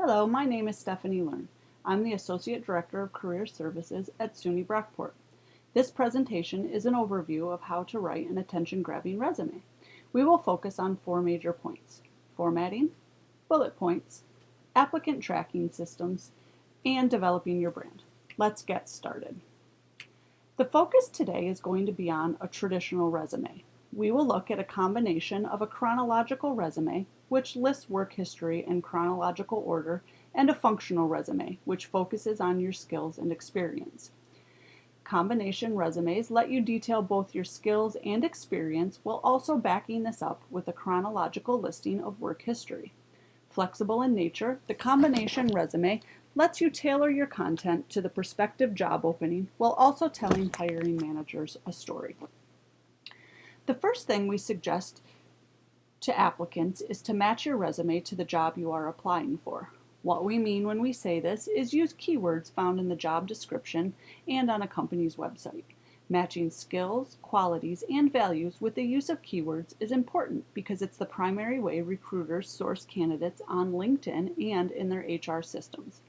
Hello, my name is Stephanie Learn. I'm the Associate Director of Career Services at SUNY Brockport. This presentation is an overview of how to write an attention-grabbing resume. We will focus on four major points: formatting, bullet points, applicant tracking systems, and developing your brand. Let's get started. The focus today is going to be on a traditional resume. We will look at a combination of a chronological resume, which lists work history in chronological order, and a functional resume, which focuses on your skills and experience. Combination resumes let you detail both your skills and experience while also backing this up with a chronological listing of work history. Flexible in nature, the combination resume lets you tailor your content to the prospective job opening while also telling hiring managers a story. The first thing we suggest to applicants is to match your resume to the job you are applying for. What we mean when we say this is use keywords found in the job description and on a company's website. Matching skills, qualities, and values with the use of keywords is important because it's the primary way recruiters source candidates on LinkedIn and in their HR systems.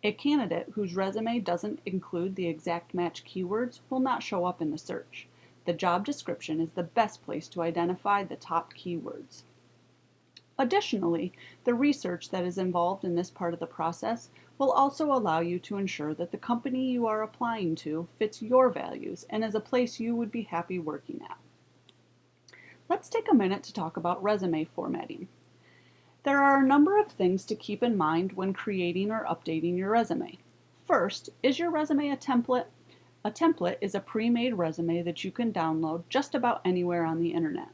A candidate whose resume doesn't include the exact match keywords will not show up in the search. The job description is the best place to identify the top keywords. Additionally, the research that is involved in this part of the process will also allow you to ensure that the company you are applying to fits your values and is a place you would be happy working at. Let's take a minute to talk about resume formatting. There are a number of things to keep in mind when creating or updating your resume. First, is your resume a template? A template is a pre-made resume that you can download just about anywhere on the internet.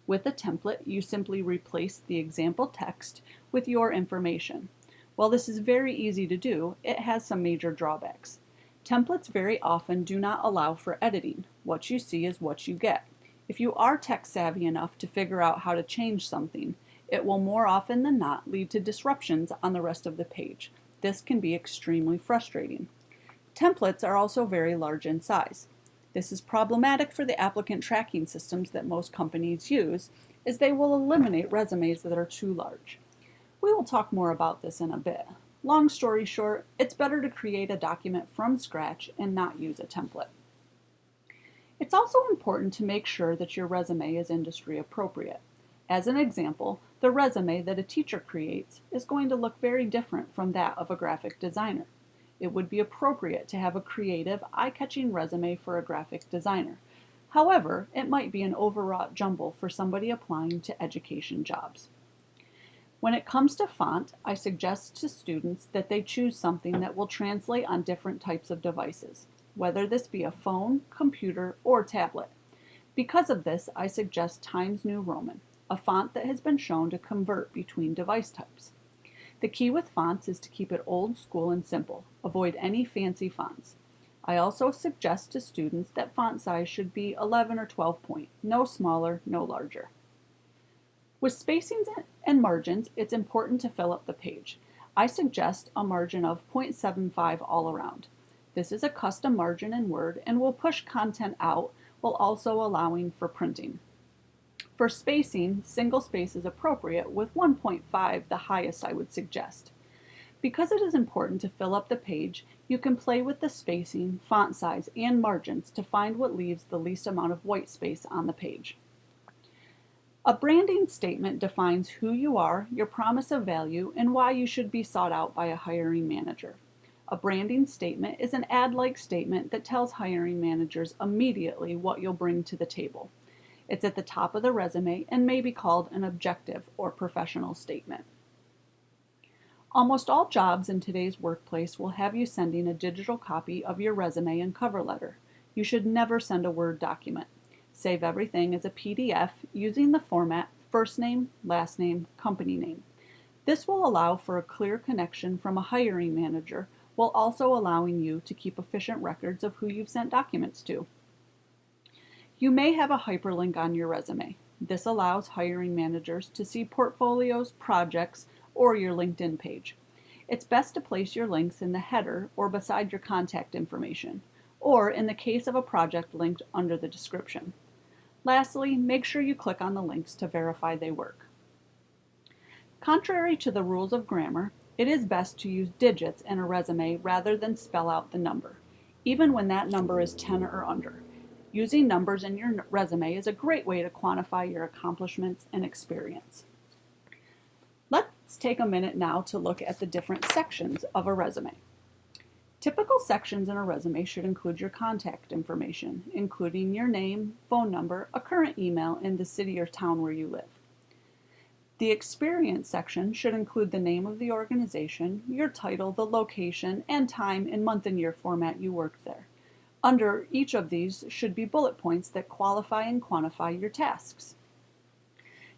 With a template, you simply replace the example text with your information. While this is very easy to do, it has some major drawbacks. Templates very often do not allow for editing. What you see is what you get. If you are tech savvy enough to figure out how to change something, it will more often than not lead to disruptions on the rest of the page. This can be extremely frustrating. Templates are also very large in size. This is problematic for the applicant tracking systems that most companies use, as they will eliminate resumes that are too large. We will talk more about this in a bit. Long story short, it's better to create a document from scratch and not use a template. It's also important to make sure that your resume is industry appropriate. As an example, the resume that a teacher creates is going to look very different from that of a graphic designer. It would be appropriate to have a creative, eye-catching resume for a graphic designer. However, it might be an overwrought jumble for somebody applying to education jobs. When it comes to font, I suggest to students that they choose something that will translate on different types of devices, whether this be a phone, computer, or tablet. Because of this, I suggest Times New Roman, a font that has been shown to convert between device types. The key with fonts is to keep it old school and simple. Avoid any fancy fonts. I also suggest to students that font size should be 11 or 12 point, no smaller, no larger. With spacings and margins, it's important to fill up the page. I suggest a margin of 0.75 all around. This is a custom margin in Word and will push content out while also allowing for printing. For spacing, single space is appropriate, with 1.5 the highest I would suggest. Because it is important to fill up the page, you can play with the spacing, font size, and margins to find what leaves the least amount of white space on the page. A branding statement defines who you are, your promise of value, and why you should be sought out by a hiring manager. A branding statement is an ad-like statement that tells hiring managers immediately what you'll bring to the table. It's at the top of the resume and may be called an objective or professional statement. Almost all jobs in today's workplace will have you sending a digital copy of your resume and cover letter. You should never send a Word document. Save everything as a PDF using the format first name, last name, company name. This will allow for a clear connection from a hiring manager while also allowing you to keep efficient records of who you've sent documents to. You may have a hyperlink on your resume. This allows hiring managers to see portfolios, projects, or your LinkedIn page. It's best to place your links in the header or beside your contact information, or in the case of a project linked under the description. Lastly, make sure you click on the links to verify they work. Contrary to the rules of grammar, It is best to use digits in a resume rather than spell out the number, even when that number is 10 or under. Using numbers in your resume is a great way to quantify your accomplishments and experience. Let's take a minute now to look at the different sections of a resume. Typical sections in a resume should include your contact information, including your name, phone number, a current email, and the city or town where you live. The experience section should include the name of the organization, your title, the location, and time in month and year format you worked there. Under each of these should be bullet points that qualify and quantify your tasks.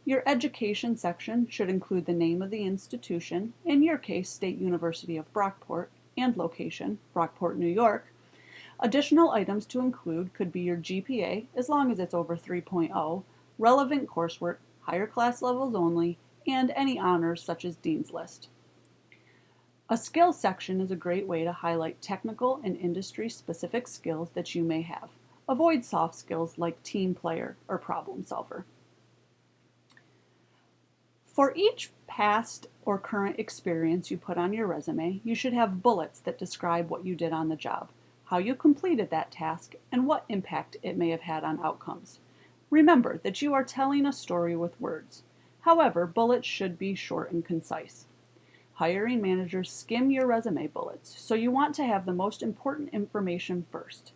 Your education section should include the name of the institution, in your case, State University of Brockport, and location, Brockport, New York. Additional items to include could be your GPA, as long as it's over 3.0, relevant coursework, higher class levels only, and any honors such as Dean's List. A skills section is a great way to highlight technical and industry-specific skills that you may have. Avoid soft skills like team player or problem solver. For each past or current experience you put on your resume, you should have bullets that describe what you did on the job, how you completed that task, and what impact it may have had on outcomes. Remember that you are telling a story with words. However, bullets should be short and concise. Hiring managers skim your resume bullets, so you want to have the most important information first.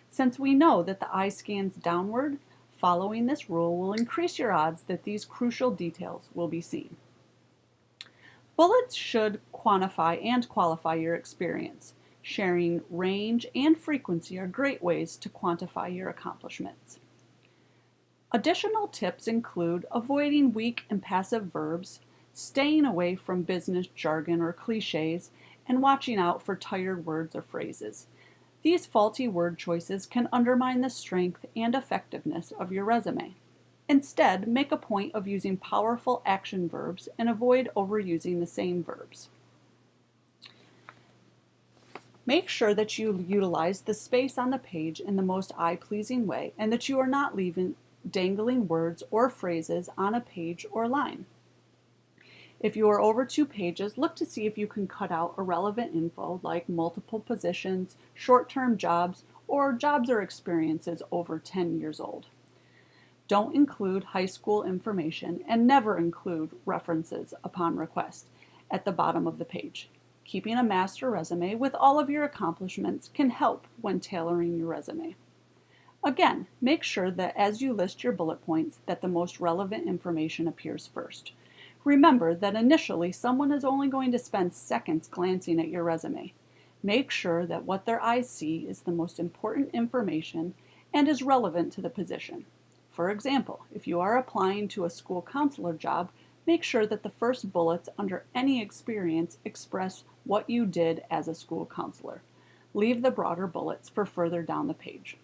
Since we know that the eye scans downward, following this rule will increase your odds that these crucial details will be seen. Bullets should quantify and qualify your experience. Sharing range and frequency are great ways to quantify your accomplishments. Additional tips include avoiding weak and passive verbs, staying away from business jargon or cliches, and watching out for tired words or phrases. These faulty word choices can undermine the strength and effectiveness of your resume. Instead, make a point of using powerful action verbs and avoid overusing the same verbs. Make sure that you utilize the space on the page in the most eye-pleasing way and that you are not leaving dangling words or phrases on a page or line. If you are over 2 pages, look to see if you can cut out irrelevant info like multiple positions, short-term jobs, or jobs or experiences over 10 years old. Don't include high school information and never include references upon request at the bottom of the page. Keeping a master resume with all of your accomplishments can help when tailoring your resume. Again, make sure that as you list your bullet points that the most relevant information appears first. Remember that initially someone is only going to spend seconds glancing at your resume. Make sure that what their eyes see is the most important information and is relevant to the position. For example, if you are applying to a school counselor job, make sure that the first bullets under any experience express what you did as a school counselor. Leave the broader bullets for further down the page.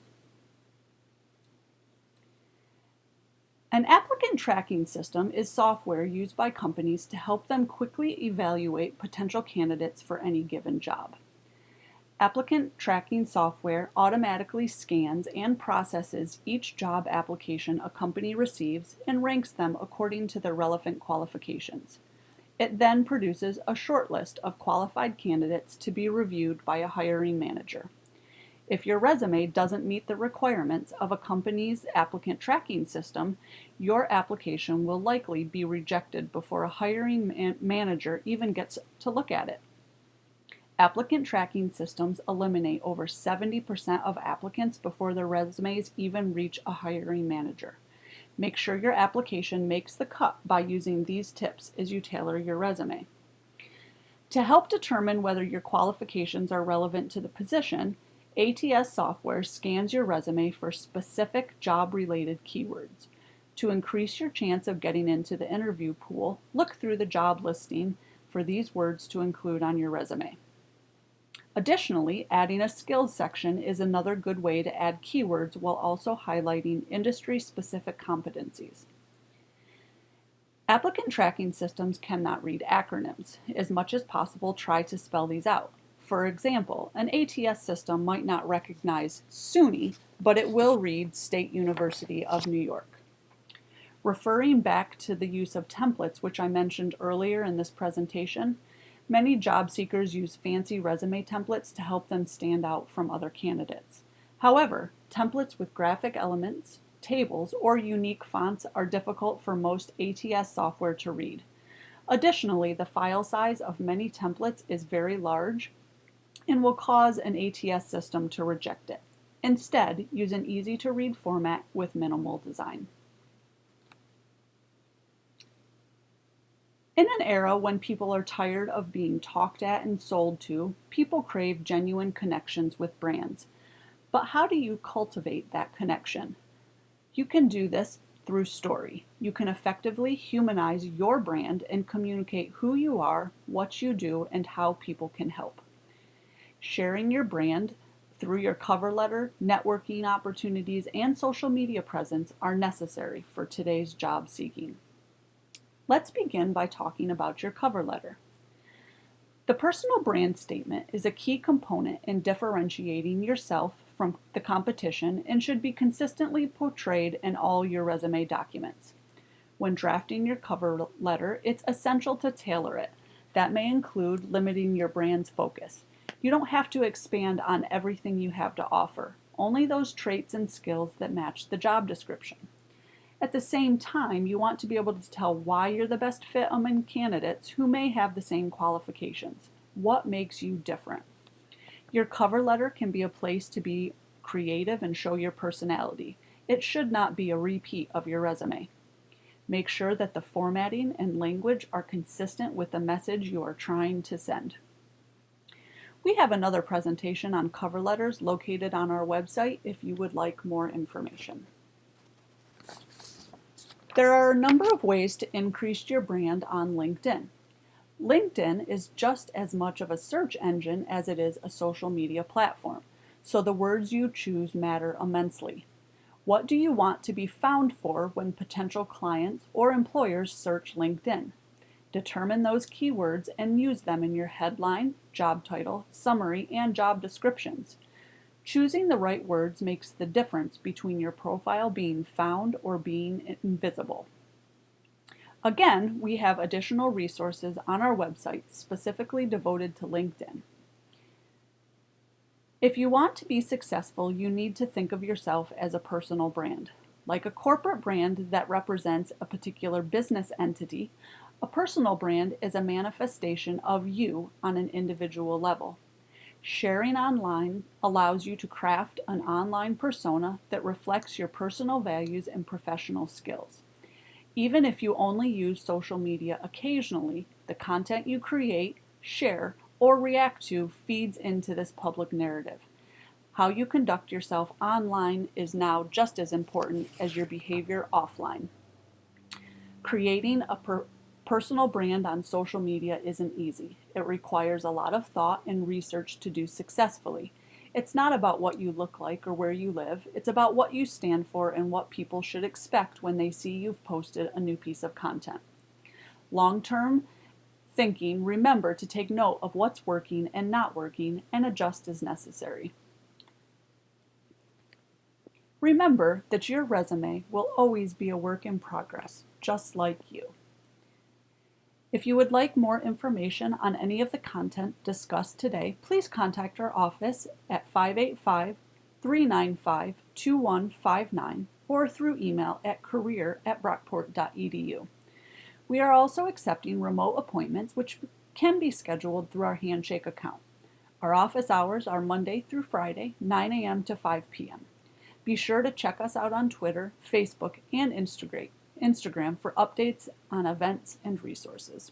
An applicant tracking system is software used by companies to help them quickly evaluate potential candidates for any given job. Applicant tracking software automatically scans and processes each job application a company receives and ranks them according to their relevant qualifications. It then produces a short list of qualified candidates to be reviewed by a hiring manager. If your resume doesn't meet the requirements of a company's applicant tracking system, your application will likely be rejected before a hiring manager even gets to look at it. Applicant tracking systems eliminate over 70% of applicants before their resumes even reach a hiring manager. Make sure your application makes the cut by using these tips as you tailor your resume. To help determine whether your qualifications are relevant to the position, ATS software scans your resume for specific job-related keywords. To increase your chance of getting into the interview pool, look through the job listing for these words to include on your resume. Additionally, adding a skills section is another good way to add keywords while also highlighting industry-specific competencies. Applicant tracking systems cannot read acronyms. As much as possible, try to spell these out. For example, an ATS system might not recognize SUNY, but it will read State University of New York. Referring back to the use of templates, which I mentioned earlier in this presentation, Many job seekers use fancy resume templates to help them stand out from other candidates. However, templates with graphic elements, tables, or unique fonts are difficult for most ATS software to read. Additionally, the file size of many templates is very large and will cause an ATS system to reject it. Instead, use an easy-to-read format with minimal design. In an era when people are tired of being talked at and sold to, people crave genuine connections with brands. But how do you cultivate that connection? You can do this through story. You can effectively humanize your brand and communicate who you are, what you do, and how people can help. Sharing your brand through your cover letter, networking opportunities, and social media presence are necessary for today's job seeking. Let's begin by talking about your cover letter. The personal brand statement is a key component in differentiating yourself from the competition and should be consistently portrayed in all your resume documents. When drafting your cover letter, it's essential to tailor it. That may include limiting your brand's focus. You don't have to expand on everything you have to offer, only those traits and skills that match the job description. At the same time, you want to be able to tell why you're the best fit among candidates who may have the same qualifications. What makes you different? Your cover letter can be a place to be creative and show your personality. It should not be a repeat of your resume. Make sure that the formatting and language are consistent with the message you are trying to send. We have another presentation on cover letters located on our website if you would like more information. There are a number of ways to increase your brand on LinkedIn. LinkedIn is just as much of a search engine as it is a social media platform, so the words you choose matter immensely. What do you want to be found for when potential clients or employers search LinkedIn? Determine those keywords and use them in your headline, job title, summary, and job descriptions. Choosing the right words makes the difference between your profile being found or being invisible. Again, we have additional resources on our website specifically devoted to LinkedIn. If you want to be successful, you need to think of yourself as a personal brand. Like a corporate brand that represents a particular business entity, a personal brand is a manifestation of you on an individual level. Sharing online allows you to craft an online persona that reflects your personal values and professional skills. Even if you only use social media occasionally, the content you create, share, or react to feeds into this public narrative. How you conduct yourself online is now just as important as your behavior offline. Creating a personal brand on social media isn't easy. It requires a lot of thought and research to do successfully. It's not about what you look like or where you live. It's about what you stand for and what people should expect when they see you've posted a new piece of content. Long-term thinking, remember to take note of what's working and not working and adjust as necessary. Remember that your resume will always be a work in progress, just like you. If you would like more information on any of the content discussed today, please contact our office at 585-395-2159 or through email at career@brockport.edu. We are also accepting remote appointments, which can be scheduled through our Handshake account. Our office hours are Monday through Friday, 9 a.m. to 5 p.m. Be sure to check us out on Twitter, Facebook, and Instagram for updates on events and resources.